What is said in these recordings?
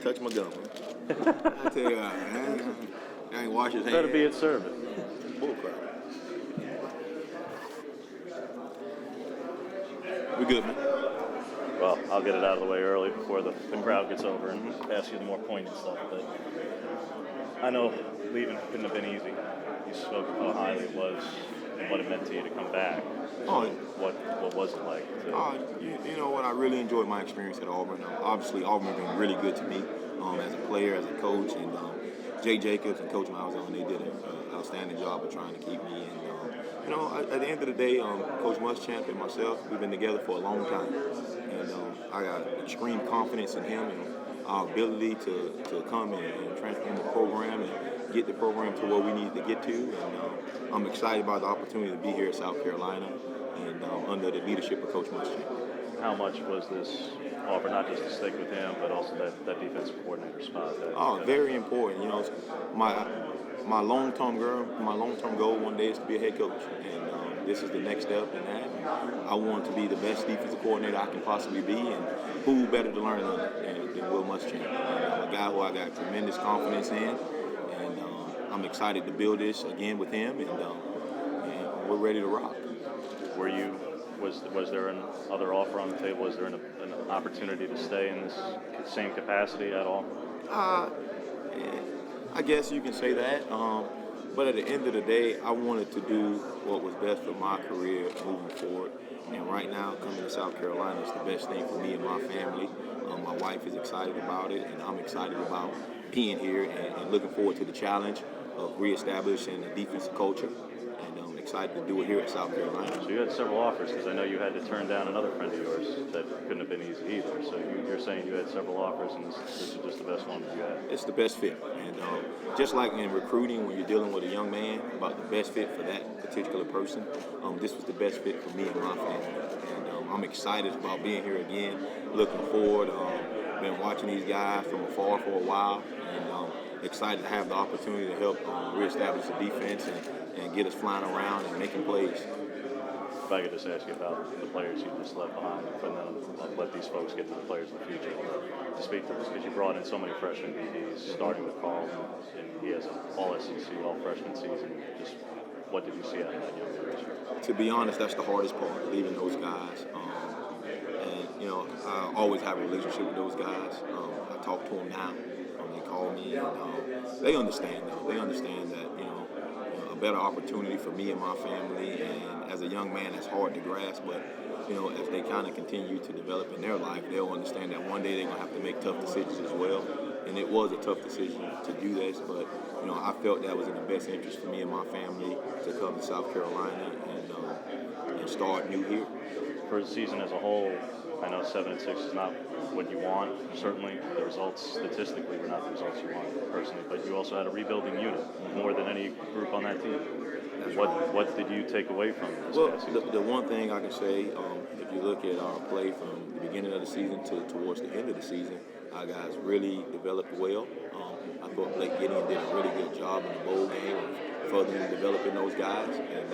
touch my gun. I tell you, I ain't wash his hands. Better be at service. Bullcrap. We good, man. Well, I'll get it out of the way early before the crowd gets over and ask you the more pointed stuff. But I know leaving couldn't have been easy. You spoke of how highly it was and what it meant to you to come back. So what was it like? You know what? I really enjoyed my experience at Auburn. Obviously, Auburn has been really good to me as a player, as a coach, and Jay Jacobs and Coach Malzahn, they did an outstanding job of trying to keep me. And you know, at the end of the day, Coach Muschamp and myself, we've been together for a long time, and I got extreme confidence in him and our ability to come and transform the program and get the program to where we need to get to. And I'm excited about the opportunity to be here at South Carolina and under the leadership of Coach Muschamp. How much was this offer, not just to stick with him, but also that defensive coordinator spot? Very important. You know, my long-term goal one day is to be a head coach, and this is the next step in that. I want to be the best defensive coordinator I can possibly be, and who better to learn under than Will Muschamp, a guy who I got tremendous confidence in, and I'm excited to build this again with him, and we're ready to rock. Was there another offer on the table? Was there an opportunity to stay in this same capacity at all? I guess you can say that. But at the end of the day, I wanted to do what was best for my career moving forward. And right now, coming to South Carolina is the best thing for me and my family. My wife is excited about it, and I'm excited about being here and looking forward to the challenge of reestablishing the defensive culture. And I'm excited to do it here at South Carolina. So you had several offers, because I know you had to turn down another friend of yours that couldn't have been easy either. So you're saying you had several offers, and this is just the best one that you had? It's the best fit. And just like in recruiting, when you're dealing with a young man, about the best fit for that particular person, this was the best fit for me and my family. And I'm excited about being here again, looking forward. Been watching these guys from afar for a while, and excited to have the opportunity to help reestablish the defense and get us flying around and making plays. If I could just ask you about the players you just left behind, and then let these folks get to the players of the future to speak to us, because you brought in so many freshman DBs, starting with Carl, and he has an all-SEC, all-freshman season. Just what did you see out of that young generation? To be honest, that's the hardest part, leaving those guys. And, you know, I always have a relationship with those guys. I talk to them now. They call me, and they understand, though. They understand that, you know, a better opportunity for me and my family, and as a young man, it's hard to grasp, but you know, as they kind of continue to develop in their life, they'll understand that one day they're gonna have to make tough decisions as well. And it was a tough decision to do this, but you know, I felt that was in the best interest for me and my family to come to South Carolina and start new here. For the season as a whole, I know 7-6 is not what you want. Certainly, the results statistically were not the results you want personally, but you also had a rebuilding unit more than any group on that team. What did you take away from this? Well, the one thing I can say, if you look at our play from the beginning of the season towards the end of the season, our guys really developed well. I thought Blake Gideon did a really good job in the bowl game of furthering developing those guys, and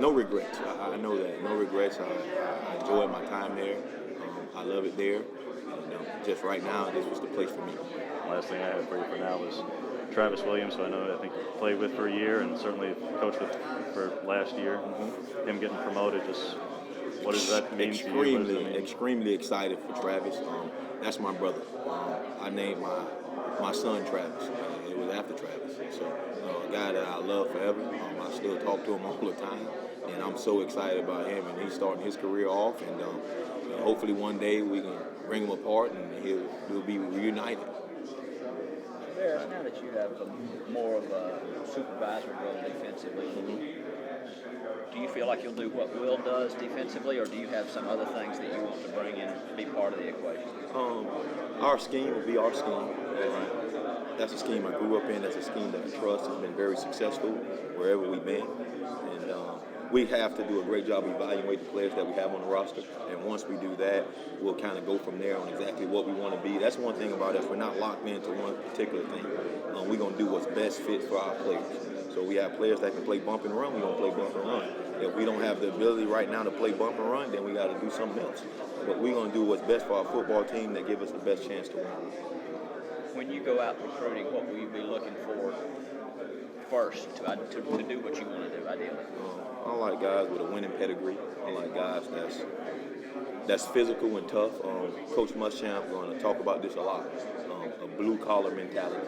no regrets. I know that. No regrets. I enjoyed my time there. I love it there. And just right now, this was the place for me. Last thing I had for you for now was Travis Williams, who I think you played with for a year and certainly coached with for last year. Mm-hmm. Him getting promoted, just what does that mean to you? Extremely excited for Travis. That's my brother. I named my son Travis. It was after Travis. So a guy that I love forever. I still talk to him all the time. And I'm so excited about him, and he's starting his career off, and hopefully one day we can bring him apart and we'll be reunited. Travaris, now that you have more of a supervisory role defensively, do you feel like you'll do what Will does defensively, or do you have some other things that you want to bring in and be part of the equation? Our scheme will be our scheme. That's a scheme I grew up in. That's a scheme that I trust has been very successful wherever we've been. And we have to do a great job evaluating the players that we have on the roster. And once we do that, we'll kind of go from there on exactly what we want to be. That's one thing about us. We're not locked into one particular thing. We're going to do what's best fit for our players. So we have players that can play bump and run. We're going to play bump and run. If we don't have the ability right now to play bump and run, then we got to do something else. But we're going to do what's best for our football team that give us the best chance to win. When you go out recruiting, what will you be looking for first to do what you want to do, ideally? I like guys with a winning pedigree. I like guys that's physical and tough. Coach Muschamp going to talk about this a lot. A blue-collar mentality.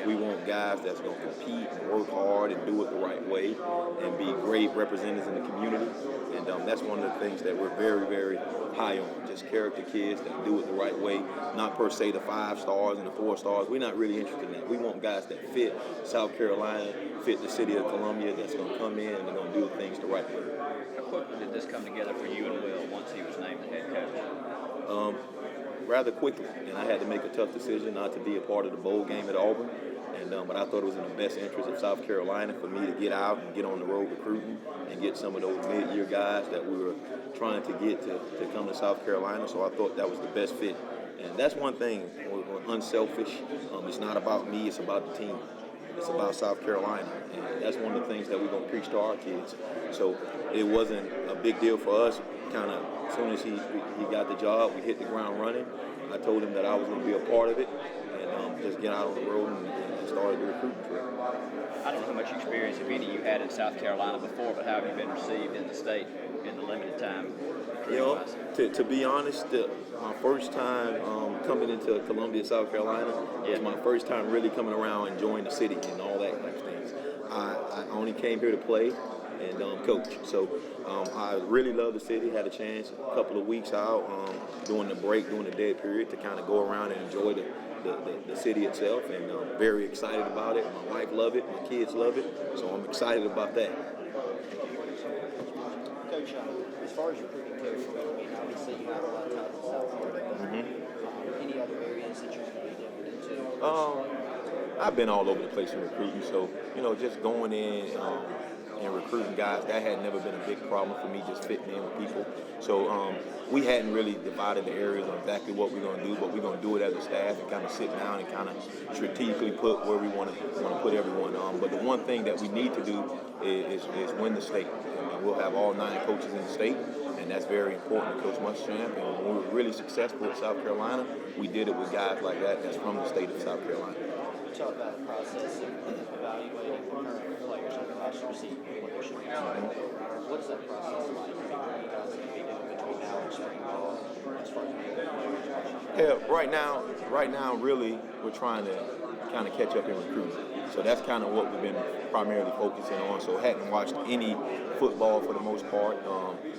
We want guys that's going to compete and work hard and do it the right way and be great representatives in the community. And that's one of the things that we're very, very high on. Just character kids that do it the right way, not per se the 5 stars and the 4 stars. We're not really interested in that. We want guys that fit South Carolina, fit the city of Columbia, that's going to come in and they're going to do things the right way. How quickly did this come together for you and Will once he was named the head coach? Rather quickly, and I had to make a tough decision not to be a part of the bowl game at Auburn. But I thought it was in the best interest of South Carolina for me to get out and get on the road recruiting and get some of those mid-year guys that we were trying to get to come to South Carolina. So I thought that was the best fit. And that's one thing, we're unselfish. It's not about me, it's about the team. It's about South Carolina. And that's one of the things that we're going to preach to our kids. So it wasn't a big deal for us. Kind of, as soon as he got the job, we hit the ground running. I told him that I was going to be a part of it and just get out on the road and started the recruiting trip. I don't know how much experience, if any, you had in South Carolina before, but how have you been received in the state in the limited time? You know, to be honest, my first time coming into Columbia, South Carolina, was my first time really coming around and enjoying the city and all that kind of things. I only came here to play and coach. So I really love the city. Had a chance a couple of weeks out during the break, during the dead period, to kind of go around and enjoy the city itself, and very excited about it. My wife loves it, my kids love it, so I'm excited about that. Coach, as far as recruiting goes, I mean, obviously you have a lot of time in South Florida. Any other areas that you're going to be dipping into? I've been all over the place in recruiting, so just going in and recruiting guys, that had never been a big problem for me, just fitting in with people. So we hadn't really divided the areas on exactly what we're going to do, but we're going to do it as a staff and kind of sit down and kind of strategically put where we want to put everyone on. But the one thing that we need to do is win the state. We'll have all 9 coaches in the state, and that's very important to Coach Muschamp. And when we were really successful at South Carolina, we did it with guys like that that's from the state of South Carolina. You talk about the process of evaluating current players on the roster to see what they should be doing. What's that process like? What are you guys going to be doing between now and spring ball as far as making players? Yeah, right now, really, we're trying to kind of catch up in recruiting. So that's kind of what we've been primarily focusing on. So hadn't watched any football for the most part.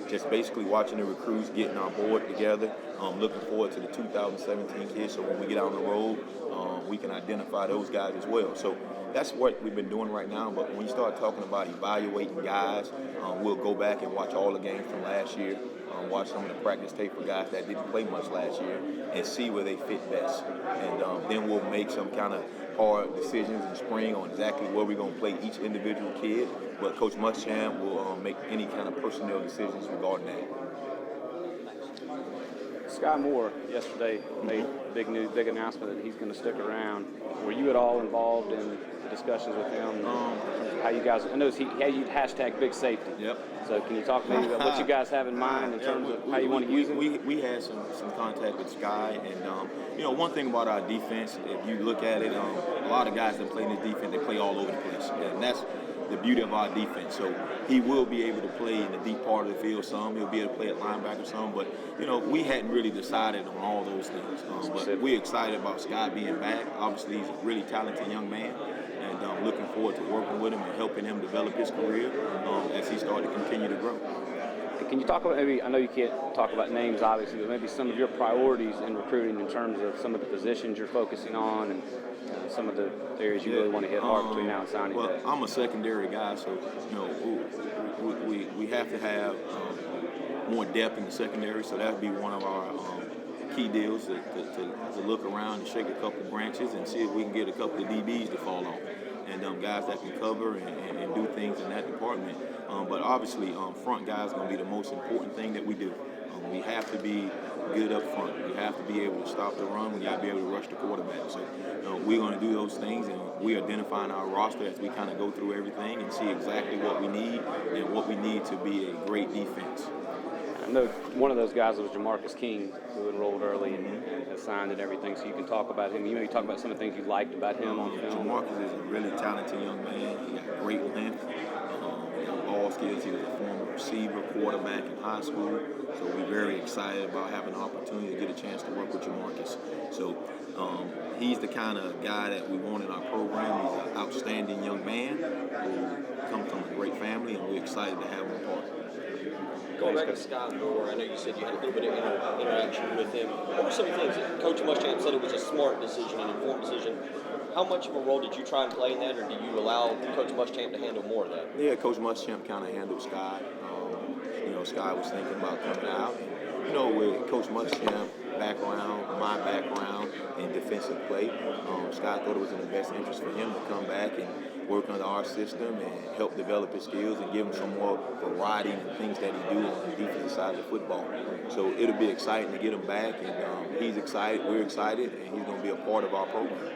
Just basically watching the recruits, getting our board together. Looking forward to the 2017 kids. So when we get out on the road, we can identify those guys as well. So that's what we've been doing right now. But when you start talking about evaluating guys, we'll go back and watch all the games from last year. Watch some of the practice tape for guys that didn't play much last year and see where they fit best. And then we'll make some kind of hard decisions in spring on exactly where we're going to play each individual kid. But Coach Muschamp will make any kind of personnel decisions regarding that. Sky Moore yesterday made big announcement that he's going to stick around. Were you at all involved in the discussions with him? How you guys? I know he had you hashtag big safety. Yep. So can you talk maybe about what you guys have in mind in terms of how you want to use him? We had some contact with Sky, and one thing about our defense, if you look at it, a lot of guys that play in this defense, they play all over the place, and that's the beauty of our defense. So he will be able to play in the deep part of the field some. He'll be able to play at linebacker some. But, we hadn't really decided on all those things. But we're excited about Sky being back. Obviously, he's a really talented young man. And looking forward to working with him and helping him develop his career as he starts to continue to grow. Can you talk about maybe, I know you can't talk about names obviously, but maybe some of your priorities in recruiting in terms of some of the positions you're focusing on and some of the areas you really want to hit hard between now and signing day? I'm a secondary guy, so we have to have more depth in the secondary, so that would be one of our key deals to look around and shake a couple of branches and see if we can get a couple of DBs to fall on. And guys that can cover and do things in that department. But obviously, front guys are going to be the most important thing that we do. We have to be good up front. You have to be able to stop the run. We got to be able to rush the quarterback. So we're going to do those things, and we're identifying our roster as we kind of go through everything and see exactly what we need and what we need to be a great defense. I know one of those guys was Jamarcus King, who enrolled early and has signed and everything, so you can talk about him. You maybe talk about some of the things you liked about him on film. Jamarcus is a really talented young man. He got great length. He got ball skills. He was a former receiver, quarterback in high school. So we're very excited about having the opportunity to get a chance to work with Jamarcus. So he's the kind of guy that we want in our program. He's an outstanding young man who comes from a great family, and we're excited to have him a part. Going back to Scott Moore, I know you said you had a little bit of interaction with him. What were some of the things that Coach Muschamp said it was a smart decision, an informed decision? How much of a role did you try and play in that, or do you allow Coach Muschamp to handle more of that? Yeah, Coach Muschamp kind of handled Sky. Sky was thinking about coming out. And, with Coach Muschamp background, my background in defensive play, Sky thought it was in the best interest for him to come back and work under our system and help develop his skills and give him some more variety in the things that he do on the defensive side of the football. So it'll be exciting to get him back, and he's excited, we're excited, and he's going to be a part of our program.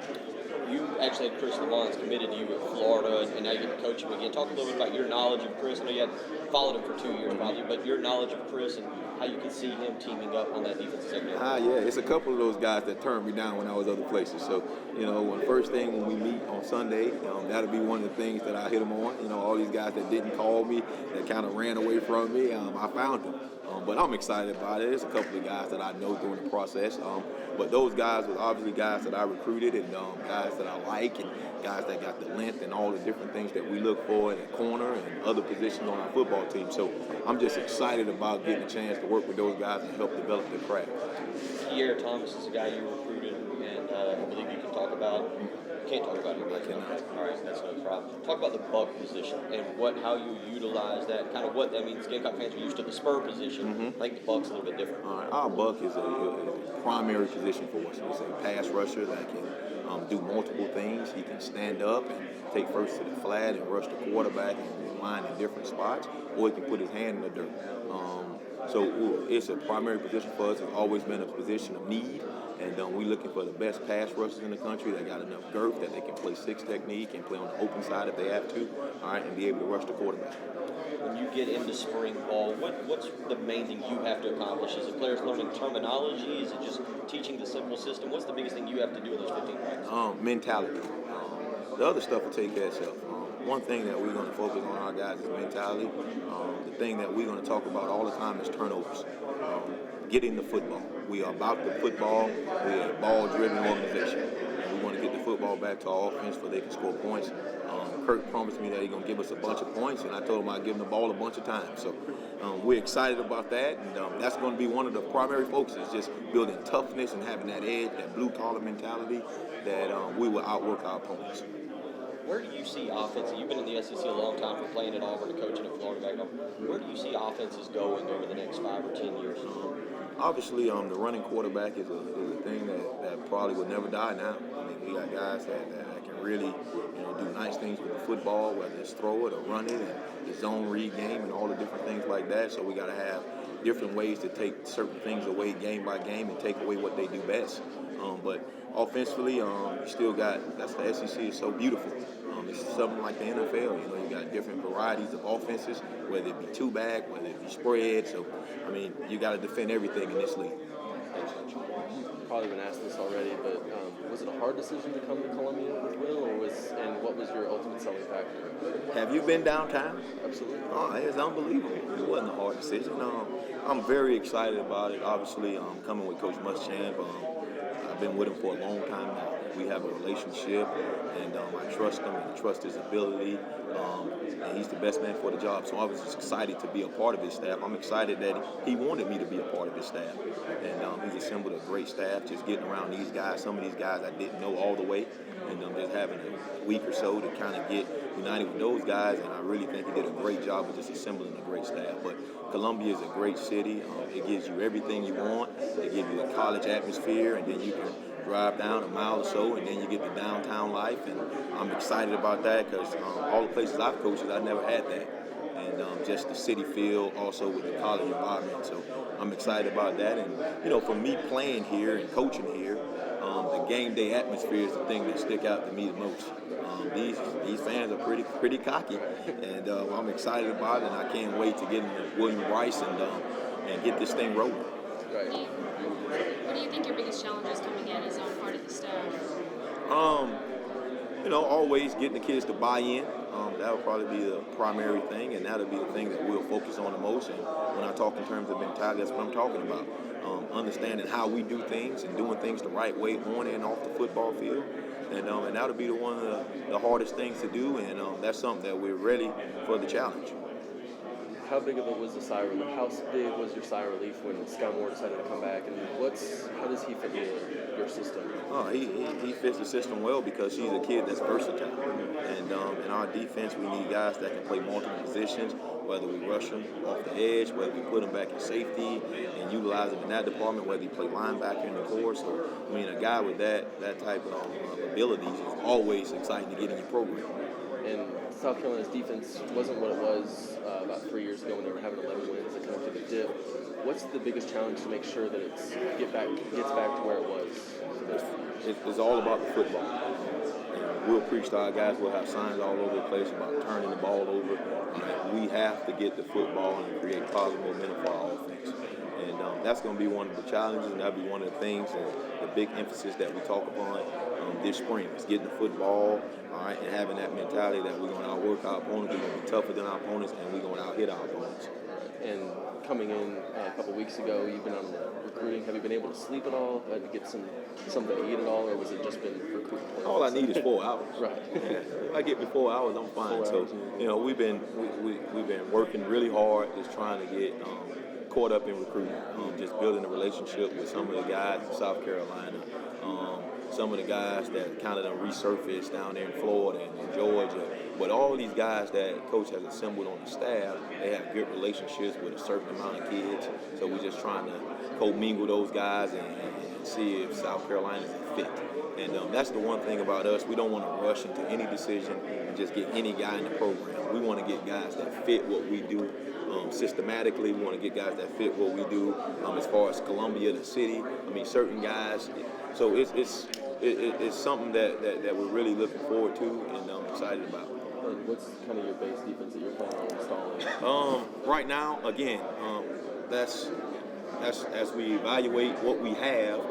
You actually had Chris Lamont committed to you at Florida, and now you get to coach him again. Talk a little bit about your knowledge of Chris. I know you had followed him for 2 years probably, but your knowledge of Chris and how you can see him teaming up on that defensive secondary. Yeah, it's a couple of those guys that turned me down when I was other places. So, when first thing when we meet on Sunday, that'll be one of the things that I hit him on. All these guys that didn't call me, that kind of ran away from me, I found them. But I'm excited about it. There's a couple of guys that I know during the process. But those guys were obviously guys that I recruited and guys that I like and guys that got the length and all the different things that we look for in a corner and other positions on our football team. So I'm just excited about getting a chance to work with those guys and help develop their craft. Pierre Thomas is a guy you recruited, and I believe you can talk about. Can't talk about it. I cannot. All right, that's no problem. Talk about the buck position and how you utilize that. Kind of what that means. Gamecock fans are used to the spur position. I think the buck's a little bit different. All right, our buck is a primary position for us. It's a pass rusher that can do multiple things. He can stand up and take first to the flat and rush the quarterback and line in different spots, or he can put his hand in the dirt. So it's a primary position for us. It's always been a position of need. And we're looking for the best pass rushers in the country that got enough girth that they can play six technique and play on the open side if they have to, all right, and be able to rush the quarterback. When you get into spring ball, what's the main thing you have to accomplish? Is it players learning terminology? Is it just teaching the simple system? What's the biggest thing you have to do in those 15 practices? Mentality. The other stuff will take care of itself. One thing that we're going to focus on our guys is mentality. The thing that we're going to talk about all the time is turnovers. Getting the football. We are about the football. We're a ball-driven organization. And we want to get the football back to our offense so they can score points. Kirk promised me that he's going to give us a bunch of points, and I told him I'd give him the ball a bunch of times. So we're excited about that, and that's going to be one of the primary focuses, just building toughness and having that edge, that blue-collar mentality that we will outwork our opponents. Where do you see offenses? You've been in the SEC a long time from playing at Auburn and coaching at Florida back home. Where do you see offenses going over the next 5 or 10 years? Obviously, the running quarterback is a thing that probably will never die now. I mean, we got guys that can really do nice things with the football, whether it's throw it or run it, and the zone read game and all the different things like that. So we got to have different ways to take certain things away game by game and take away what they do best. But offensively, you still got, that's the SEC is so beautiful. It's something like the NFL. You got different varieties of offenses, whether it be two-back, whether it be spread. So, I mean, you got to defend everything in this league. You've probably been asked this already, but was it a hard decision to come to Columbia with Will, and what was your ultimate selling factor? Have you been downtown? Absolutely. Oh, it's unbelievable. It wasn't a hard decision. I'm very excited about it. Obviously, coming with Coach Muschamp. I've been with him for a long time now. We have a relationship, and I trust him and trust his ability, and he's the best man for the job. So I was just excited to be a part of his staff. I'm excited that he wanted me to be a part of his staff, and he's assembled a great staff. Just getting around these guys, some of these guys I didn't know all the way, and just having a week or so to kind of get united with those guys, and I really think he did a great job of just assembling a great staff. But Columbia is a great city. It gives you everything you want. It gives you a college atmosphere, and then you can drive down a mile or so, and then you get the downtown life, and I'm excited about that because all the places I've coached, I never had that. And just the city feel, also with the college environment. So I'm excited about that. And, for me playing here and coaching here, the game day atmosphere is the thing that stick out to me the most. These fans are pretty cocky, and I'm excited about it, and I can't wait to get into Williams-Brice and get this thing rolling. Right. What do you think your biggest challenge is coming in as on part of the staff? Always getting the kids to buy in. That would probably be the primary thing, and that'll be the thing that we'll focus on the most. And when I talk in terms of mentality, that's what I'm talking about. Understanding how we do things and doing things the right way on and off the football field. And that'll be one of the hardest things to do, and that's something that we're ready for the challenge. How big of it was the sigh relief? How big was your sigh relief when Scott Moore decided to come back? And how does he fit in your system? He fits the system well because he's a kid that's versatile. And in our defense, we need guys that can play multiple positions, whether we rush them off the edge, whether we put them back in safety and utilize them in that department, whether you play linebacker in the core. So, a guy with that type of abilities is always exciting to get in your program. And South Carolina's defense wasn't what it was about 3 years ago when they were having 11 wins and kind of took a dip. What's the biggest challenge to make sure that it gets back to where it was? It's all about the football. We'll preach to our guys. We'll have signs all over the place about turning the ball over. We have to get the football and create positive momentum for our offense. And that's going to be one of the challenges, and that'll be one of the things and the big emphasis that we talk upon this spring is getting the football, all right, and having that mentality that we're going to outwork our opponents, we're going to be tougher than our opponents, and we're going to out-hit our opponents. And coming in a couple weeks ago, you've been on recruiting. Have you been able to sleep at all? Had to get something to eat at all, or was it just been recruiting? All I need is 4 hours. Right. If I get me 4 hours, I'm fine. So, we've been working really hard, just trying to get caught up in recruiting, just building a relationship with some of the guys in South Carolina, some of the guys that kind of done resurfaced down there in Florida and in Georgia. But all these guys that Coach has assembled on the staff, they have good relationships with a certain amount of kids. So we're just trying to commingle those guys and see if South Carolina is a fit. And that's the one thing about us. We don't want to rush into any decision and just get any guy in the program. We want to get guys that fit what we do systematically. We want to get guys that fit what we do as far as Columbia, the city. certain guys. So it's something that we're really looking forward to and excited about. And what's kind of your base defense that you're planning on installing? Right now, again, that's as we evaluate what we have.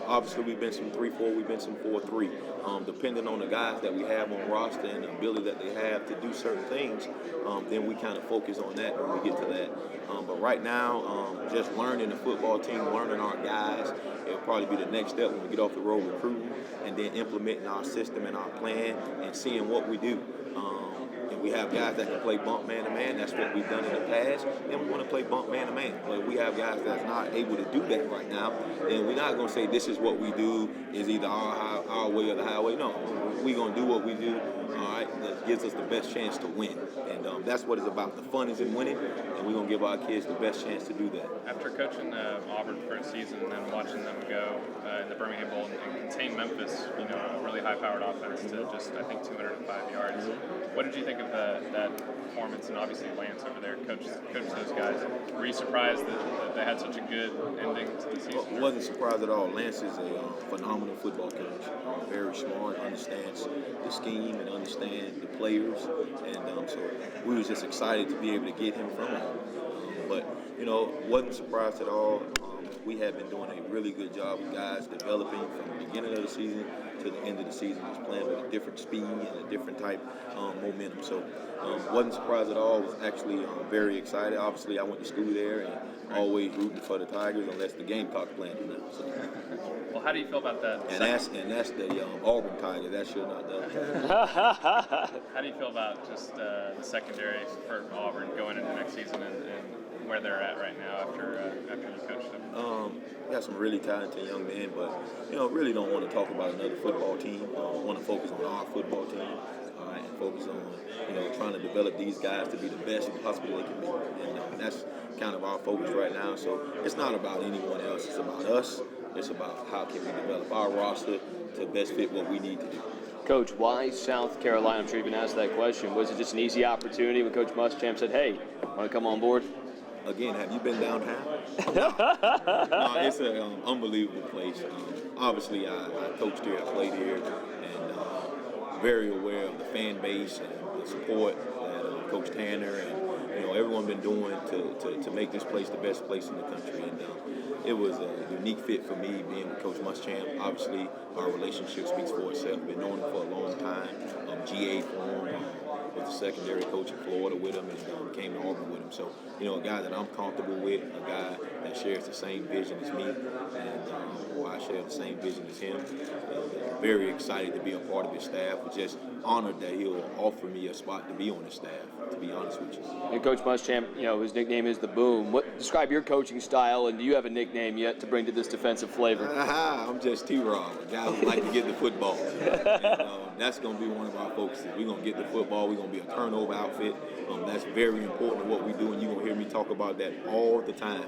Obviously, we've been some 3-4, we've been some 4-3. Depending on the guys that we have on roster and the ability that they have to do certain things, then we kind of focus on that when we get to that. But right now, just learning the football team, learning our guys, it'll probably be the next step when we get off the road recruiting, and then implementing our system and our plan and seeing what we do. And we have guys that can play bump man-to-man. That's what we've done in the past. And we want to play bump man-to-man. But we have guys that's not able to do that right now. And we're not going to say this is what we do, is either our way or the highway. No, we're going to do what we do, all right, that gives us the best chance to win. And that's what it's about. The fun is in winning, and we're going to give our kids the best chance to do that. After coaching Auburn for a season and then watching them go in the Birmingham Bowl and contain Memphis, a really high-powered offense to just, I think, 205 yards. What did you think of that performance? And obviously Lance over there coached those guys. Were you surprised that they had such a good ending to the season? I wasn't surprised at all. Lance is a phenomenal football coach. Very smart, understands the scheme and understands the players. And so we was just excited to be able to get him from him. But, wasn't surprised at all. We have been doing a really good job with guys developing from the beginning of the season to the end of the season, just playing with a different speed and a different type momentum. So wasn't surprised at all. Was actually very excited. Obviously, I went to school there and always rooting for the Tigers unless the Gamecocks playing them now. So. Well, how do you feel about that? And that's the Auburn Tigers. That should not done. How do you feel about just the secondary for Auburn going into next season and where they're at right now after you coached them? We got some really talented young men, but really don't want to talk about another football team. Want to focus on our football team, and focus on trying to develop these guys to be the best possible they can be. And that's kind of our focus right now. So it's not about anyone else. It's about us. It's about how can we develop our roster to best fit what we need to do. Coach, why South Carolina? I'm sure you've been asked that question. Was it just an easy opportunity when Coach Muschamp said, hey, want to come on board? Again, have you been downtown? No, it's an unbelievable place. Obviously, I coached here, I played here, and very aware of the fan base and the support that Coach Tanner and everyone been doing to make this place the best place in the country. And it was a unique fit for me being with Coach Muschamp. Obviously, our relationship speaks for itself. Been knowing him for a long time. GA for him. Was the secondary coach in Florida with him and came to Auburn with him. So, a guy that I'm comfortable with, a guy that shares the same vision as me, and I share the same vision as him. Very excited to be a part of his staff. Just honored that he'll offer me a spot to be on his staff, to be honest with you. And Coach Muschamp, his nickname is the Boom. Describe your coaching style, and do you have a nickname yet to bring to this defensive flavor? I'm just T-Rod, a guy who like to get the football. And, that's going to be one of our focuses. We're going to get the football. We're going to be a turnover outfit. That's very important to what we do, and you're going to hear me talk about that all the time.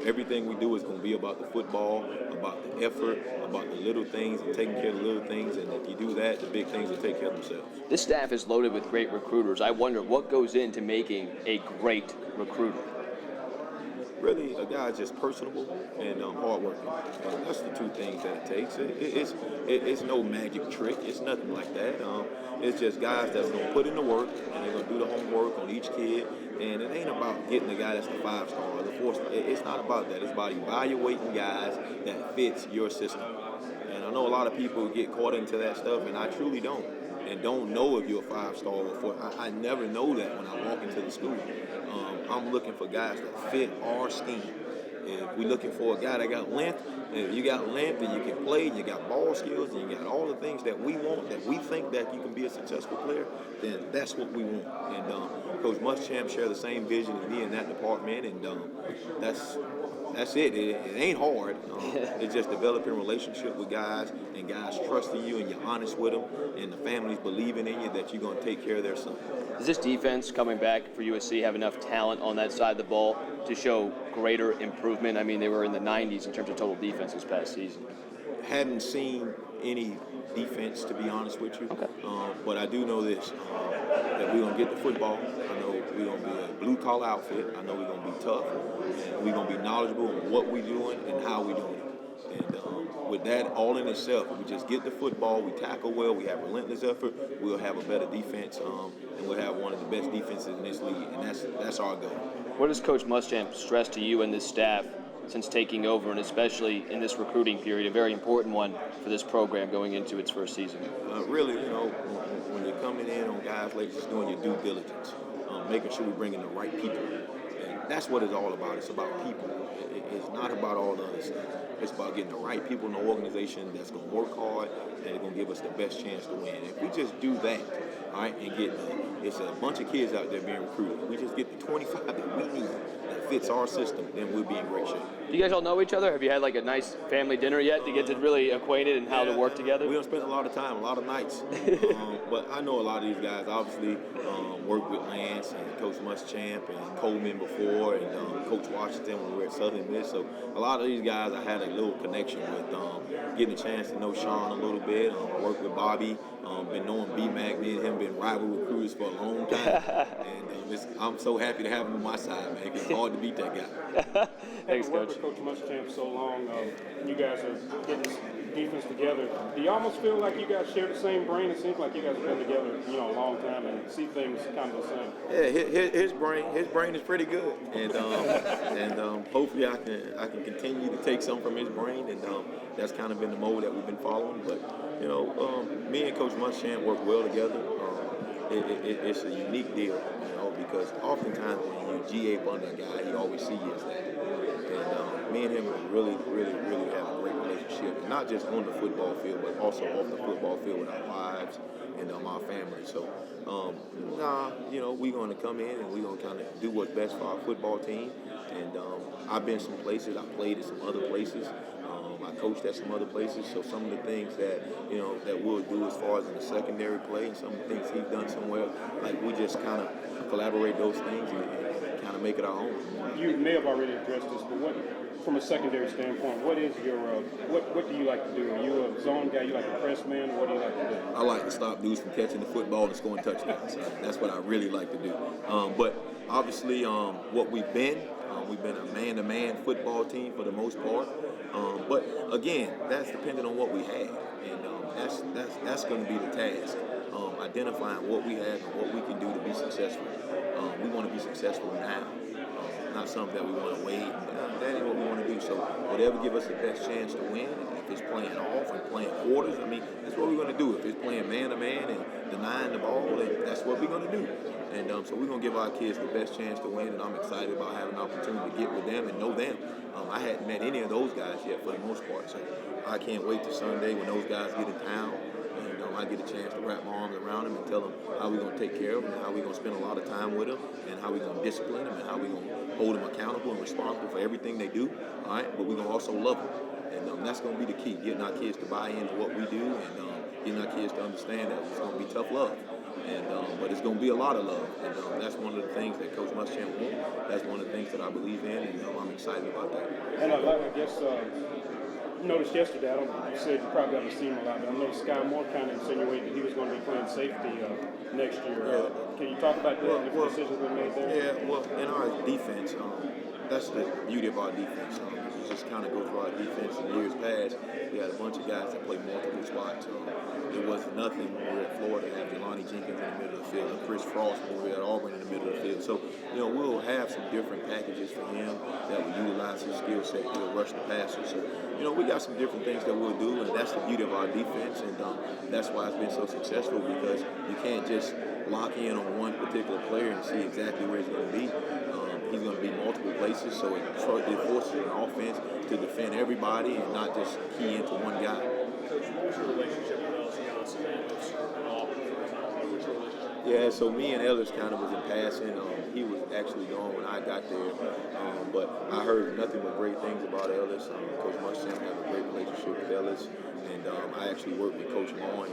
Everything we do is going to be about the football, about the effort, about the little things and taking care of the little things. And if you do that, the big things will take care of themselves. This staff is loaded with great recruiters. I wonder what goes into making a great recruiter. Really, a guy's just personable and hardworking. That's the two things that it takes. It's no magic trick. It's nothing like that. It's just guys that's going to put in the work, and they're going to do the homework on each kid. And it ain't about getting the guy that's the 5-star or the 4-star. It's not about that. It's about evaluating guys that fits your system. And I know a lot of people get caught into that stuff, and I truly don't. And don't know if you're a 5-star or 4. I never know that when I walk into the school. I'm looking for guys that fit our scheme. If we're looking for a guy that got length, if you got length and you can play, you got ball skills, and you got all the things that we want, that we think that you can be a successful player, then that's what we want. And Coach Muschamp share the same vision as me in that department, and that's it. It ain't hard. It's just developing a relationship with guys and guys trusting you and you're honest with them and the families believing in you that you're going to take care of their son. Does this defense coming back for USC have enough talent on that side of the ball to show greater improvement? I mean, they were in the 90s in terms of total defense this past season. Hadn't seen any defense, to be honest with you. Okay. But I do know this, that we're going to get the football. I know we're going to be a blue-collar outfit. I know we're going to be tough. And we're going to be knowledgeable on what we're doing and how we're doing it. And with that all in itself, we just get the football, we tackle well, we have relentless effort, we'll have a better defense, and we'll have one of the best defenses in this league. And that's our goal. What does Coach Muschamp stress to you and this staff since taking over, and especially in this recruiting period, a very important one for this program going into its first season? Really, when you're coming in on guys like just doing your due diligence, making sure we're bringing the right people. And that's what it's all about. It's about people. It's not about all the other stuff. It's about getting the right people in the organization that's going to work hard and they're going to give us the best chance to win. If we just do that, all right, and it's a bunch of kids out there being recruited. If we just get the 25 that we need that fits our system, then we'll be in great shape. Do you guys all know each other? Have you had like a nice family dinner yet to get to really acquainted and how to work together? We don't spend a lot of time, a lot of nights. But I know a lot of these guys. Obviously, worked with Lance and Coach Muschamp and Coleman before, and Coach Washington when we were at Southern Miss. So a lot of these guys I had a little connection with. Getting a chance to know Sean a little bit, work with Bobby. Been knowing B-Mac, me and him been rival recruiters for a long time. And I'm so happy to have him on my side, man. It's hard to beat that guy. Thanks, Coach. Coach. Coach Muschamp so long, you guys are getting this defense together. Do you almost feel like you guys share the same brain? It seems like you guys have been together, a long time and see things kind of the same. Yeah, his brain is pretty good, and hopefully I can continue to take some from his brain, and that's kind of been the mode that we've been following. But me and Coach Muschamp work well together. It's a unique deal, because oftentimes when you GA up under a guy, he always sees you as that. And me and him really have a great relationship, and not just on the football field, but also off the football field with our wives and our family. So, we're going to come in and we're going to kind of do what's best for our football team. And I've been some places, I played at some other places. I coached at some other places, so some of the things that that we'll do as far as in the secondary play, and some of the things he's done somewhere, like we just kind of collaborate those things and kind of make it our own. You may have already addressed this, but from a secondary standpoint, what is your what do you like to do? Are you a zone guy? You like to press man? Or what do you like to do? I like to stop dudes from catching the football and scoring touchdowns. That's what I really like to do. But obviously, what we've been a man-to-man football team for the most part. But again, that's dependent on what we have, and that's going to be the task. Identifying what we have and what we can do to be successful. We want to be successful now. Not something that we want to wait. That ain't what we want to do. So whatever give us the best chance to win. If it's playing off and playing quarters, I mean, that's what we're going to do. If it's playing man-to-man and denying the ball, then that's what we're going to do. And so we're going to give our kids the best chance to win, and I'm excited about having an opportunity to get with them and know them. I hadn't met any of those guys yet for the most part, so I can't wait till Sunday when those guys get in town. I get a chance to wrap my arms around them and tell them how we're going to take care of them and how we're going to spend a lot of time with them and how we're going to discipline them and how we're going to hold them accountable and responsible for everything they do, all right? But we're going to also love them. And that's going to be the key, getting our kids to buy into what we do and getting our kids to understand that it's going to be tough love. But it's going to be a lot of love. And that's one of the things that Coach Muschamp wants. That's one of the things that I believe in, and I'm excited about that. And I guess noticed yesterday, you said you probably haven't seen him a lot, but I noticed Sky Moore kind of insinuated that he was going to be playing safety next year. Can you talk about that and the decisions we made there? Yeah, well, in our defense, that's the beauty of our defense. You just kind of go through our defense in years past. We had a bunch of guys that played multiple spots. It wasn't nothing when we were at Florida to have Jelani Jenkins in the middle of the field and Chris Frost when we were at Auburn in the middle of the field. So, we'll have some different packages for him that will utilize his skill set. He'll rush the passer. So, we got some different things that we'll do, and that's the beauty of our defense. And that's why it's been so successful, because you can't just lock in on one particular player and see exactly where he's going to be. He's going to be multiple places, so it forces an offense to defend everybody and not just key into one guy. Coach, what was your relationship with Ellis and Auburn? Yeah, so me and Ellis kind of was in passing. He was actually gone when I got there, but I heard nothing but great things about Ellis. Coach Muschamp had a great relationship with Ellis, and I actually worked with Coach Moyne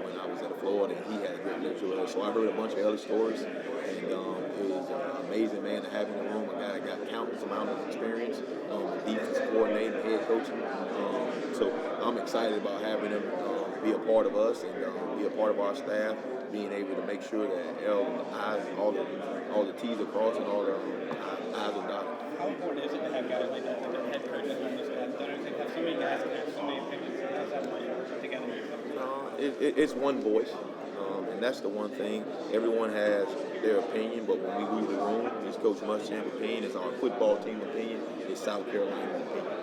when I was at Florida, and he had a great relationship with Ellis. So I heard a bunch of Ellis stories, and it was an amazing man to have in the room. A guy that got countless amount of experience, defense coordinator, head coaching. So I'm excited about having him be a part of us and be a part of our staff, being able to make sure that all the T's are crossed and all the I's are dotted. How important is it to have guys like that, like a head coach on the staff? Don't you have so many guys and have so many opinions? How's that put together? It's one voice, and that's the one thing. Everyone has their opinion, but when we leave the room, it's Coach Muschamp's opinion, it's our football team opinion, it's South Carolina's opinion.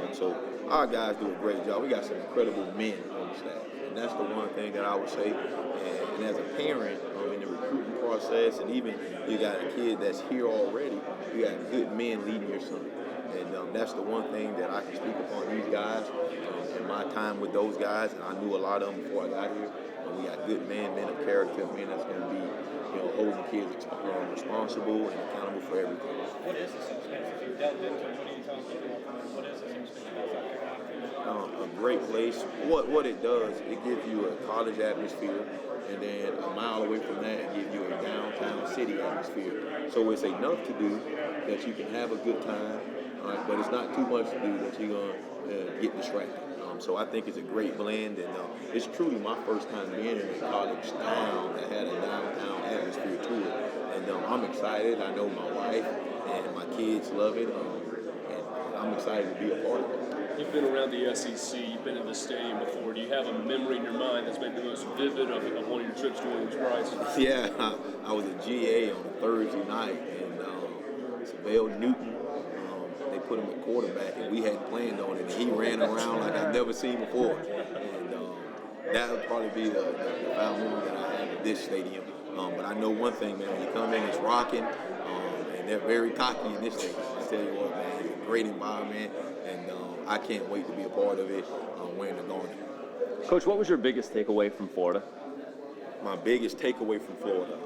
And so our guys do a great job. We got some incredible men on the staff, and that's the one thing that I would say. And as a parent, in the recruiting process, and even you got a kid that's here already, you got good men leading your son. And that's the one thing that I can speak upon these guys. In my time with those guys, and I knew a lot of them before I got here, we got good men of character, men that's going to be, holding kids responsible and accountable for everything. What is this experience? If you've delved into it, what are you telling people? What is this experience about South Carolina? A great place. What it does, it gives you a college atmosphere, and then a mile away from that, it gives you a downtown city atmosphere. So it's enough to do that you can have a good time, but it's not too much to do that you're going to get distracted. So I think it's a great blend, and it's truly my first time being in a college town that had a downtown atmosphere to it. And I'm excited. I know my wife and my kids love it, and I'm excited to be a part of it. You've been around the SEC, you've been in the stadium before. Do you have a memory in your mind that's maybe the most vivid of one of your trips to Williams-Brice? Yeah, I was at GA on a Thursday night, and Savell Newton, they put him at quarterback, and we hadn't planned on it, and he ran around like I've never seen before. And that would probably be the final memory that I have at this stadium. But I know one thing, man, when you come in, it's rocking, and they're very cocky in this stadium. I tell you what, man, it's a great environment, and I can't wait to be a part of it wearing the garnet. Coach, what was your biggest takeaway from Florida? My biggest takeaway from Florida,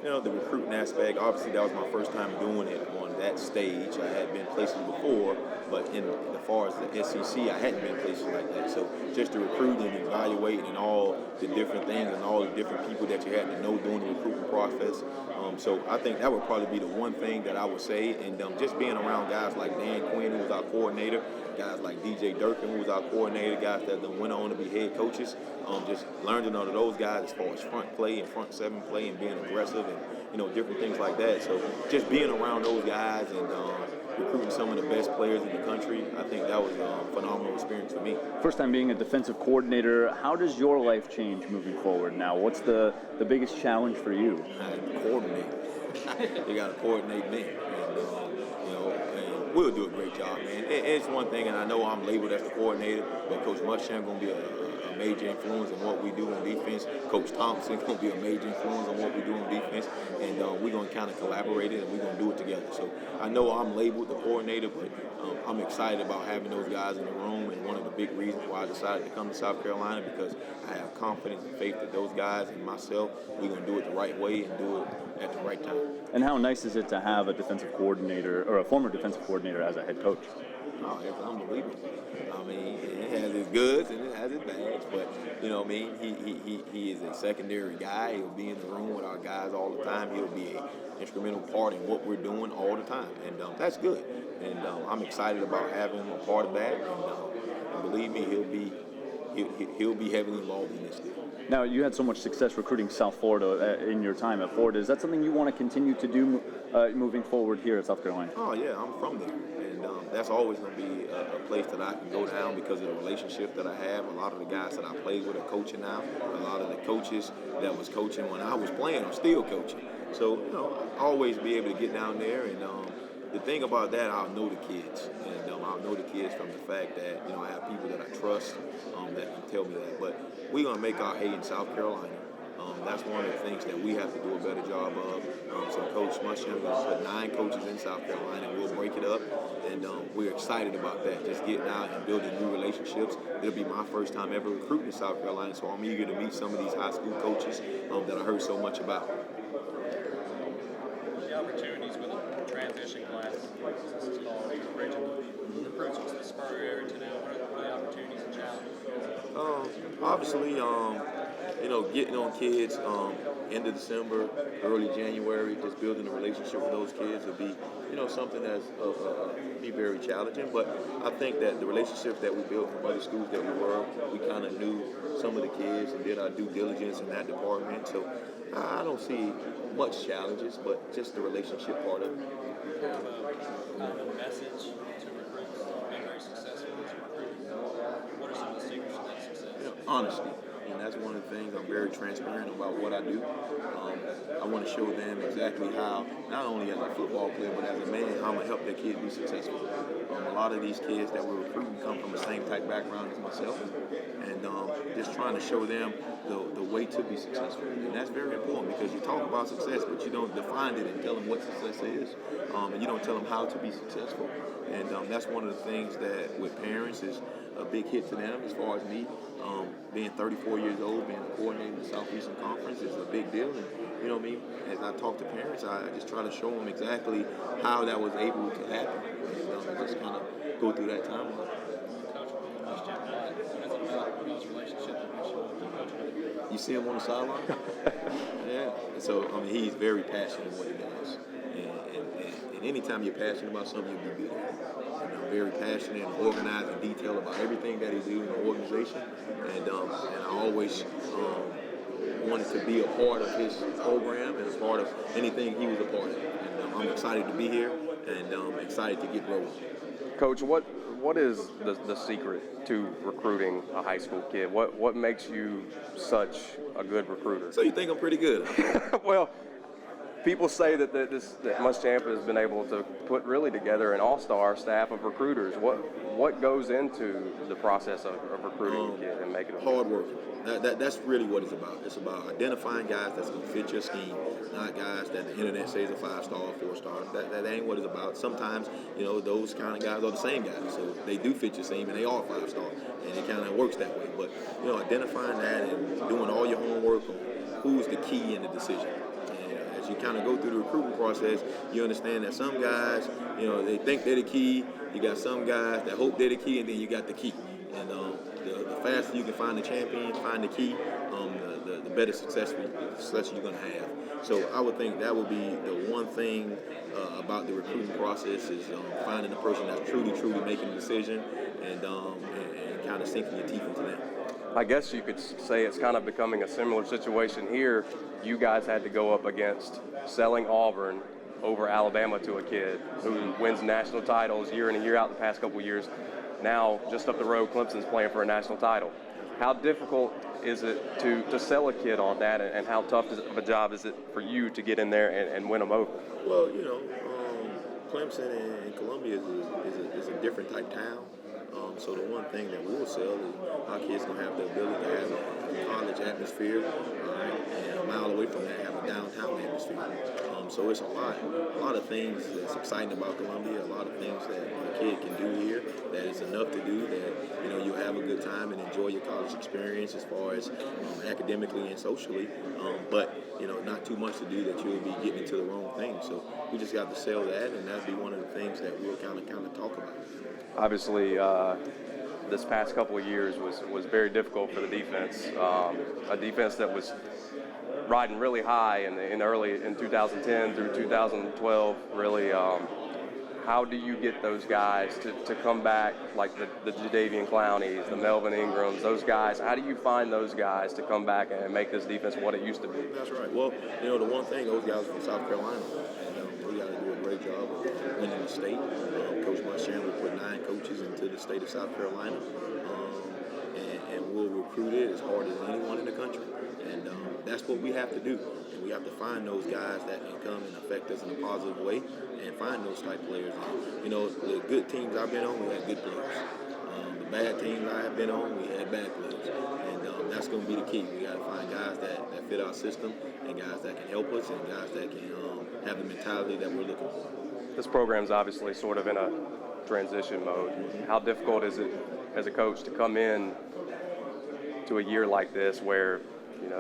the recruiting aspect. Obviously, that was my first time doing it on that stage. I had been places before, but as far as the SEC, I hadn't been places like that. So just the recruiting and evaluating and all the different things and all the different people that you had to know during the recruitment process. So I think that would probably be the one thing that I would say. And just being around guys like Dan Quinn, who was our coordinator, guys like DJ Durkin, who was our coordinator, guys that then went on to be head coaches, just learning under those guys as far as front play and front seven play and being aggressive and, different things like that. So just being around those guys and recruiting some of the best players in the country, I think that was a phenomenal experience for me. First time being a defensive coordinator, how does your life change moving forward now? What's the biggest challenge for you? Coordinate. You got to coordinate me. And we'll do a great job, man. It's one thing, and I know I'm labeled as the coordinator, but Coach Muschamp going to be a major influence on what we do on defense. Coach Thompson going to be a major influence on what we do on defense, and we're going to kind of collaborate it, and we're going to do it together. So I know I'm labeled the coordinator, but I'm excited about having those guys in the room, and one of the big reasons why I decided to come to South Carolina, because I have confidence and faith that those guys and myself, we're going to do it the right way and do it at the right time. And how nice is it to have a defensive coordinator or a former defensive coordinator as a head coach? Oh, it's unbelievable. I mean, it has its goods and it has its bads, but he is a secondary guy. He'll be in the room with our guys all the time. He'll be an instrumental part in what we're doing all the time, and that's good. And I'm excited about having him a part of that. And believe me, he'll be heavily involved in this deal. Now, you had so much success recruiting South Florida in your time at Florida. Is that something you want to continue to do moving forward here at South Carolina? Oh, yeah, I'm from there. And that's always going to be a place that I can go down because of the relationship that I have. A lot of the guys that I played with are coaching now. A lot of the coaches that was coaching when I was playing are still coaching. So, I'll always be able to get down there. And the thing about that, I'll know the kids. And I'll know the kids from the fact that, I have people that I trust that can tell me that. But we're going to make our hay in South Carolina. That's one of the things that we have to do a better job of. So Coach Muschamp is going to put 9 coaches in South Carolina, and we'll break it up. And we're excited about that, just getting out and building new relationships. It'll be my first time ever recruiting in South Carolina, so I'm eager to meet some of these high school coaches that I heard so much about. The opportunities with a transition class, this is called regional recruits to the Spur area to now. What are the opportunities and challenges? Obviously, getting on kids end of December, early January, just building a relationship with those kids will be, something that's be very challenging. But I think that the relationships that we built from other schools that we kind of knew some of the kids and did our due diligence in that department. So I don't see much challenges, but just the relationship part of it. Kind of a message to recruits being very successful as recruits. What are some of the secrets of that success? Honesty. And that's one of the things. I'm very transparent about what I do. I want to show them exactly how, not only as a football player, but as a man, how I'm going to help their kids be successful. A lot of these kids that we're recruiting come from the same type background as myself. And just trying to show them the way to be successful. And that's very important because you talk about success, but you don't define it and tell them what success is. And you don't tell them how to be successful. And that's one of the things that with parents is a big hit to them as far as me. Being 34 years old, being a coordinator in the Southeastern Conference is a big deal. And you know what I mean? As I talk to parents, I just try to show them exactly how that was able to happen. And just kind of go through that timeline. You see him on the sideline? Yeah. So, he's very passionate in what he does. And anytime you're passionate about something, you'll be good at it. And I'm very passionate and organized in detail about everything that he do in the organization. And I always wanted to be a part of his program and a part of anything he was a part of. And I'm excited to be here and excited to get rolling. Coach, what is the secret to recruiting a high school kid? What makes you such a good recruiter? So you think I'm pretty good? Well, people say that Muschamp has been able to put really together an all-star staff of recruiters. What goes into the process of recruiting a kid and making them hard work? That's really what it's about. It's about identifying guys that's going to fit your scheme, not guys that the internet says are 5-star or 4-star. That ain't what it's about. Sometimes, those kind of guys are the same guys. So they do fit your scheme and they are 5-star. And it kind of works that way. But, identifying that and doing all your homework on who's the key in the decision. And as you kind of go through the recruiting process, you understand that some guys, they think they're the key. You got some guys that hope they're the key, and then you got the key. And the faster you can find the champion, find the key, the better success you're going to have. So I would think that would be the one thing about the recruiting process is finding the person that's truly making the decision and kind of sinking your teeth into that. I guess you could say it's kind of becoming a similar situation here. You guys had to go up against selling Auburn over Alabama to a kid who wins national titles year in and year out the past couple of years. Now, just up the road, Clemson's playing for a national title. How difficult is it to sell a kid on that, and how tough of a job is it for you to get in there and win them over? Well, Clemson and Columbia is a different type town. So the one thing that we'll sell is our kids gonna have the ability to have a college atmosphere, and a mile away from that have a downtown atmosphere. So it's a lot of things that's exciting about Columbia, a lot of things that a kid can do here that is enough to do that you'll have a good time and enjoy your college experience as far as academically and socially, but not too much to do that you'll be getting into the wrong thing. So we just got to sell that, and that'd be one of the things that we'll kind of talk about. Obviously, this past couple of years was very difficult for the defense. A defense that was riding really high in 2010 through 2012. Really, how do you get those guys to come back, like the Jadeveon Clowneys, the Melvin Ingrams, those guys? How do you find those guys to come back and make this defense what it used to be? That's right. Well, the one thing, those guys are from South Carolina, and we got to do a great job of winning the state. Coach Muschamp will put 9 coaches into the state of South Carolina, and we'll recruit it as hard as anyone in the country. And that's what we have to do. And we have to find those guys that can come and affect us in a positive way and find those type players. And, the good teams I've been on, we had good players. The bad teams I have been on, we had bad players. And that's going to be the key. We got to find guys that fit our system and guys that can help us and guys that can have the mentality that we're looking for. This program's obviously sort of in a transition mode. How difficult is it as a coach to come in to a year like this where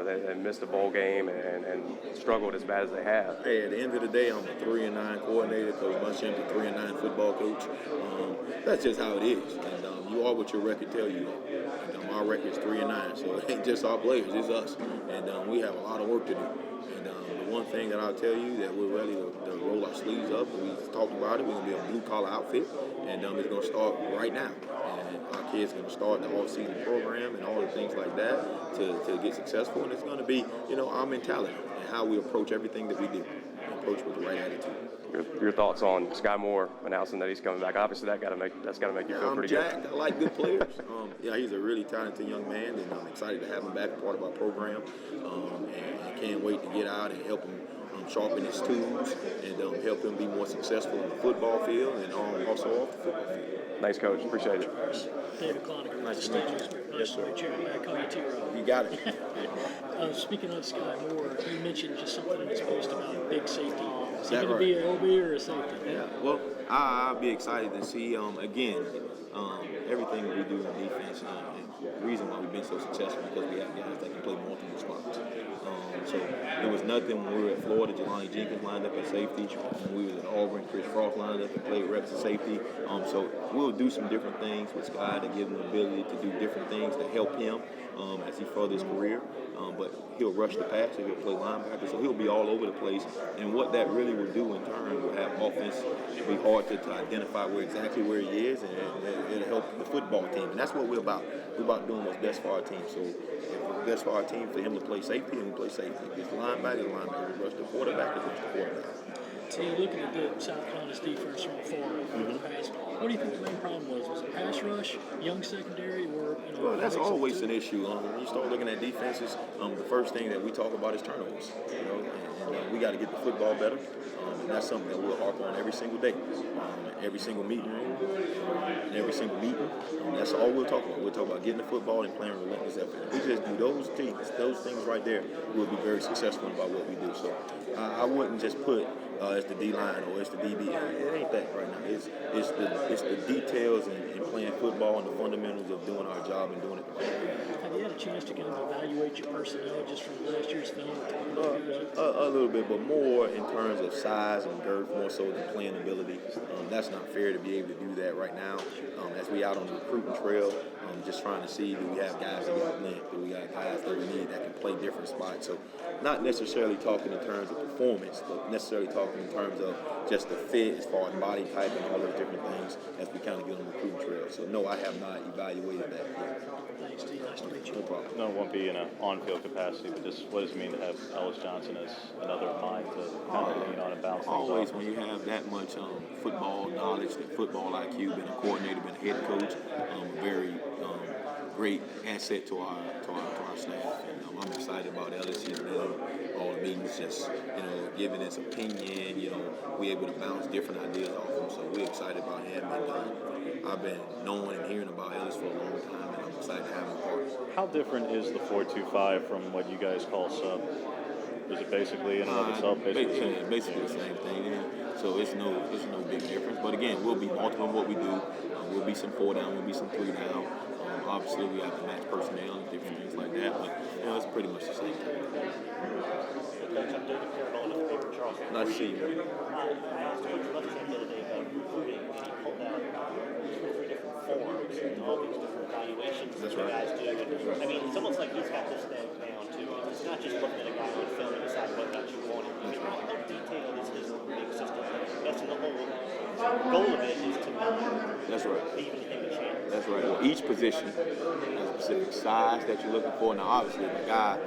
they missed a bowl game and struggled as bad as they have? Hey, at the end of the day, I'm a 3-9 coordinator. Coach Muschamp's a 3-9 football coach. That's just how it is. And you are what your record tell you. And our record is 3-9, so it ain't just our players, it's us. And we have a lot of work to do. And the one thing that I'll tell you that we're ready to roll our sleeves up. We talked about it. We're going to be a blue-collar outfit, and it's going to start right now. And our kids are going to start the off-season program and all the things like that to get successful. And it's going to be, our mentality and how we approach everything that we do. Approach with the right attitude. Your thoughts on Sky Moore announcing that he's coming back? Obviously, that's got to make you feel pretty jacked. good. I like good players. He's a really talented young man, and I'm excited to have him back, part of our program. And I can't wait to get out and help him sharpen his tools and help him be more successful in the football field and also off the football field. Thanks, Coach. Appreciate it. David Cloninger, nice to meet you. Yes, sir. I call you T-Row. You got it. Speaking of Sky Moore, you mentioned just something in his post about big safety. Is he That going to be an OB or a safety? Yeah, well, I'll be excited to see, again, everything we do in defense. The reason why we've been so successful is because we have guys that can play multiple spots. So there was nothing when we were at Florida. Jelani Jenkins lined up at safety. When we was at Auburn, Chris Frost lined up and played reps at safety. So we'll do some different things with Sky to give him the ability to do different things to help him as he furthers his career. But he'll rush the passer, he'll play linebacker, so he'll be all over the place. And what that really will do in turn will have offense be hard to identify exactly where he is, and it'll help the football team. And that's what we're about. We're about doing what's best for our team. So if it's best for our team for him to play safety, then we play safety. If it's linebacker, we rush the quarterback, we rush the quarterback. So you're looking at the South Carolina's defense from afar over the past. What do you think the main problem was? Was it pass rush, young secondary, or Well, that's always an issue. When you start looking at defenses, the first thing that we talk about is turnovers. And we got to get the football better. And that's something that we'll harp on every single day, every single meeting room, and every single meeting. That's all we'll talk about. We'll talk about getting the football and playing relentless effort. If we just do those things right there, we'll be very successful about what we do. So I wouldn't just put it's the D-line or it's the DB. It ain't that right now. It's the details and playing playing football and the fundamentals of doing our job and doing it the right way. Have you had a chance to kind of evaluate your personnel just from last year's film? A little bit, but more in terms of size and girth, more so than playing ability. That's not fair to be able to do that right now. As we out on the recruiting trail, just trying to see, do we have guys that got length? Do we got guys that we need that can play different spots? So not necessarily talking in terms of performance, but necessarily talking in terms of just the fit as far as body type and all those different things as we kind of get on the recruiting trail. So no, I have not evaluated that yet. Thanks, Steve. Nice to meet you. No problem. No, it won't be in an on-field capacity, but just what does it mean to have Ellis Johnson as another mind to kind of lean on and bounce things Always, off? when you have that much football knowledge, that football IQ, been a coordinator, been a head coach, a very great asset to our staff. And I'm excited about Ellis. He's been in all the meetings, just giving his opinion. We able to bounce different ideas off him. So we're excited about him. And I've been knowing and hearing about Ellis for a long time, and I'm excited to have him part. How different is the 4-2-5 from what you guys call sub? Is it basically in and of itself basically the same thing? Yeah. So it's no big difference. But again, we'll be multiple in what we do. We'll be some 4 down, we'll be some 3 down. Obviously, we have to match personnel and different things like that. But it's pretty much the same thing. Nice to see you. I asked Coach Muschamp the other day about recruiting, and he pulled out 2 or 3 different forms and all these different evaluations that you guys do. And, I mean, it's almost like he's got this thing down too. It's not just looking at a guy on film and deciding whether or not you want him. I mean, how detailed is his recruiting system? That's the whole goal of it is to not That's right. even him a chance. That's right. Well, each position has a specific size that you're looking for. Now, obviously, if a guy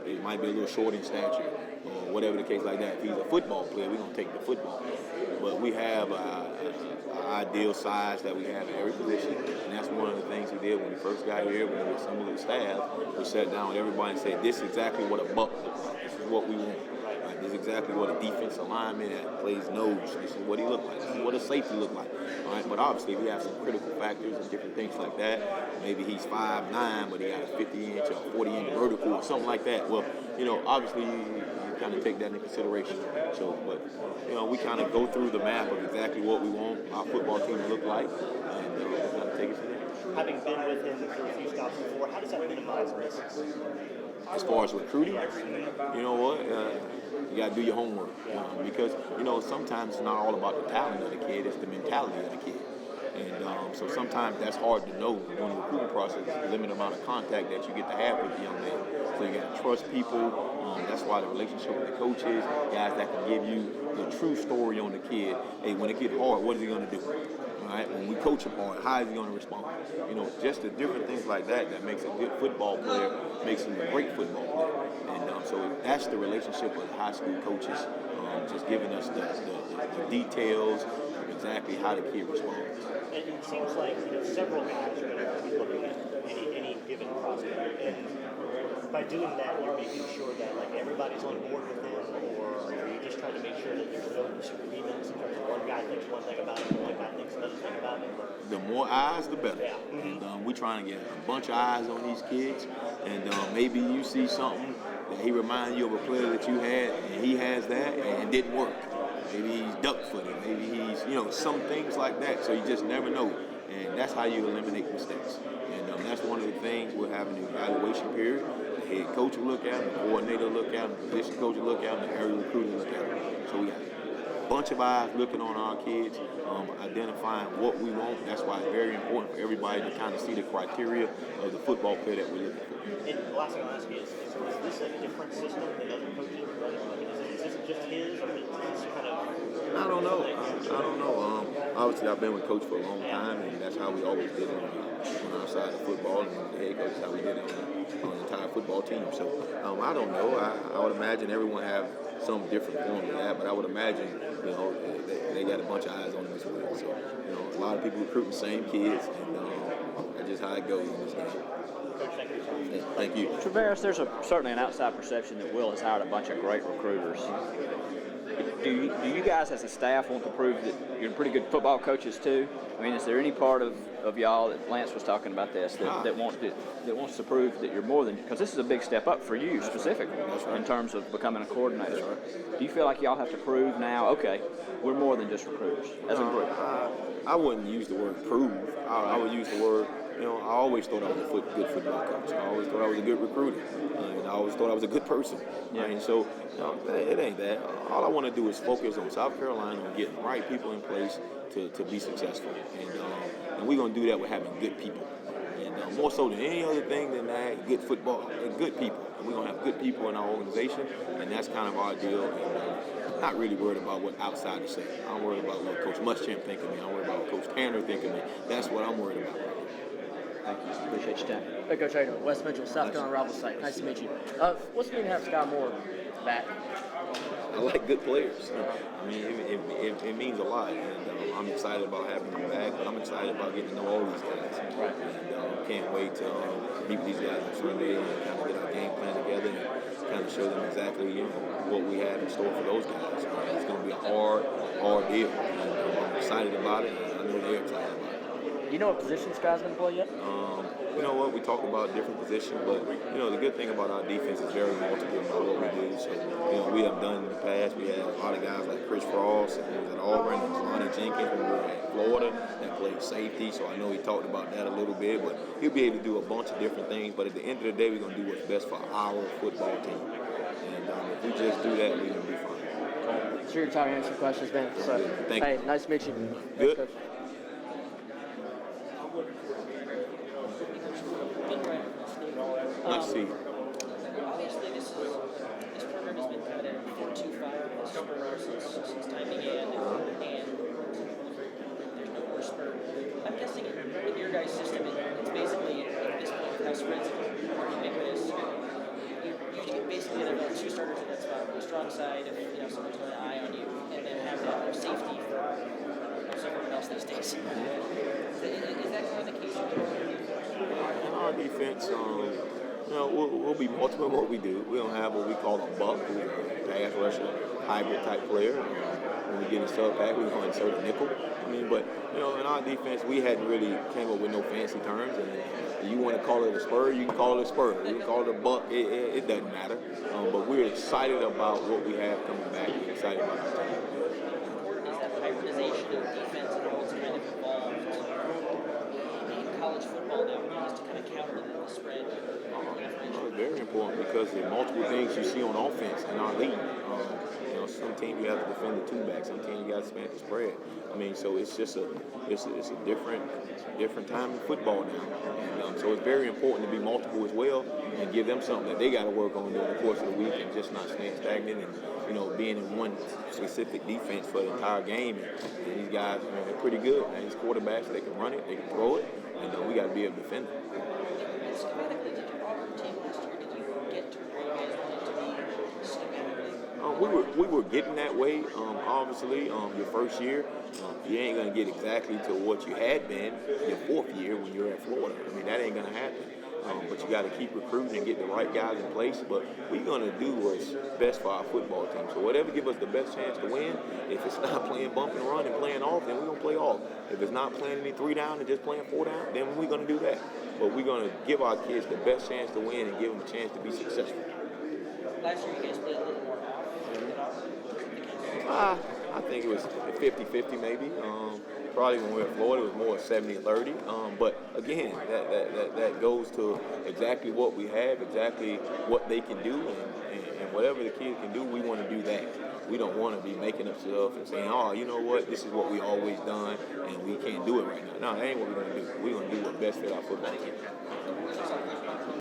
it might be a little short in stature or whatever the case like that. If he's a football player, we're going to take the football player. But we have an ideal size that we have at every position, and that's one of the things he did when he first got here, when we assembled the staff. We sat down with everybody and said, this is exactly what a buck looks like. This is what we want. Right? This is exactly what a defensive lineman that plays nose. This is what he looked like. This is what a safety looked like. All right? But obviously, we have some critical factors and different things like that. Maybe he's 5'9", but he got a 50-inch or 40-inch vertical or something like that. Well, obviously, you kind of take that into consideration. So, but, we kind of go through the map of exactly what we want our football team to look like, and we kind of take it from there. Having been with him for a few stops before, how does that minimize risks? As far as recruiting, you know what? You got to do your homework. Because, sometimes it's not all about the talent of the kid, it's the mentality of the kid. And so sometimes that's hard to know during the recruiting process, the limited amount of contact that you get to have with the young man. So you got to trust people. That's why the relationship with the coaches, guys that can give you the true story on the kid. Hey, when it gets hard, what is he going to do? All right, when we coach him hard, how is he going to respond? Just the different things like that makes a good football player, makes him a great football player. And so that's the relationship with high school coaches, just giving us the details of exactly how the kid responds. And it seems like several guys are going to be looking at any given prospect, and by doing that, you're making sure that everybody's on board with him, or are you just trying to make sure that there's no disagreements in terms of one guy thinks one thing about him, one guy thinks another thing about him? The more eyes, the better. Yeah. And we're trying to get a bunch of eyes on these kids, and maybe you see something that he reminds you of a player that you had, and he has that, and it didn't work. Maybe he's duck-footed. Maybe he's, some things like that. So you just never know. And that's how you eliminate mistakes. And that's one of the things we're having an evaluation period. The head coach will look at them, the coordinator will look at them, the position coach will look at them, the area recruiter will look at them. So we got a bunch of eyes looking on our kids, identifying what we want. That's why it's very important for everybody to kind of see the criteria of the football player that we're looking for. And the last thing I'll ask you is this a different system than other coaches run? Is this just his, or is this kind of... I don't know. Obviously, I've been with Coach for a long time, and that's how we always did it on our side of football, and the head coach is how we did it on the entire football team. So I don't know. I would imagine everyone have some different form of that, but I would imagine they got a bunch of eyes on them as well. So a lot of people recruiting the same kids, and that's just how it goes in this game. Thank you. Travaris, there's certainly an outside perception that Will has hired a bunch of great recruiters. do you guys as a staff want to prove that you're pretty good football coaches too? I mean, is there any part of y'all that Lance was talking about this that wants to prove that you're more than, because this is a big step up for you specifically in terms of becoming a coordinator. Do you feel like y'all have to prove now, okay, we're more than just recruiters as a group? I wouldn't use the word prove. I would use the word, I always thought I was a good football coach. I always thought I was a good recruiter. And I always thought I was a good person. Yeah. And so, it ain't that. All I want to do is focus on South Carolina and getting the right people in place to be successful. And we're going to do that with having good people. And more so than any other thing than that, good football, good people. And we're going to have good people in our organization, and that's kind of our deal. And not really worried about what outsiders say. I'm worried about what Coach Muschamp think of me. I'm worried about what Coach Tanner think of me. That's what I'm worried about. Thank you. Appreciate your time. Hey, Coach, how you doing? Wes Mitchell, South Carolina Rival Site. Nice to meet you. What's it mean to have Sky Moore back? I like good players. I mean, it means a lot, and I'm excited about having them back. But I'm excited about getting to know all these guys. Right. And can't wait to meet with these guys on Sunday and kind of get our game plan together and kind of show them exactly what we have in store for those guys. It's going to be a hard deal, and I'm excited about it, and I know they're excited about it. Do you know what position Sky's going to play yet? You know what? We talk about different positions, but the good thing about our defense is very multiple about what we do. So we have done in the past. We had a lot of guys like Chris Frost and was at Auburn, and Lonnie Jenkins when we were at Florida that played safety. So I know he talked about that a little bit, but he'll be able to do a bunch of different things. But at the end of the day, we're gonna do what's best for our football team, and if we just do that, we're gonna be fine. Sure, your time to answer questions, man. So, Thank you. Hey, nice to meet you. Good. Thanks, Coach. Nice to see you. Obviously, this program has been kind of 4-2-5 since time began, and there's no more spur. I'm guessing in your guys' system, it's basically at this point how spreads are ubiquitous. You can basically either have two starters in that spot, the strong side if someone's going to eye on you, and then have that safety for everyone else these days. Is that kind of the case? In our defense, we'll be multiple in what we do. We don't have what we call a buck, who's a pass rusher, hybrid type player. When we get in sub pack, we're going to insert a nickel. But in our defense, we hadn't really came up with no fancy terms. And you want to call it a spur, you can call it a spur. You can call it a buck. It doesn't matter. But we're excited about what we have coming back. We're excited about our team. Is that hybridization of defense and what's kind of evolved in college football now, just to kind of counter the spread? It's very important because there are multiple things you see on offense in our league. Some teams you have to defend the two back, some teams you got to span the spread. So it's just a different time in football now. And so it's very important to be multiple as well and give them something that they got to work on during the course of the week and just not staying stagnant and being in one specific defense for the entire game. And these guys, they're pretty good. And these quarterbacks, they can run it, they can throw it, and we got to be able to defend it. Schematically, did your Auburn team last year, did you get to where you guys wanted to be schematically? We were getting that way. Obviously, your first year, you ain't gonna get exactly to what you had been your fourth year when you're at Florida. That ain't gonna happen. But you got to keep recruiting and get the right guys in place. But we're gonna do what's best for our football team. So whatever give us the best chance to win. If it's not playing bump and run and playing off, then we're gonna play off. If it's not playing any 3 down and just playing 4 down, then we're gonna do that. But we're gonna give our kids the best chance to win and give them a chance to be successful. Last year, you guys played a little more off. I think it was 50-50 maybe. Probably when we were at Florida, it was more 70-30. But again, that goes to exactly what we have, exactly what they can do, and whatever the kids can do, we want to do that. We don't want to be making up stuff and saying, oh, you know what, this is what we always done, and we can't do it right now. No, that ain't what we're going to do. We're going to do what's best for our football team.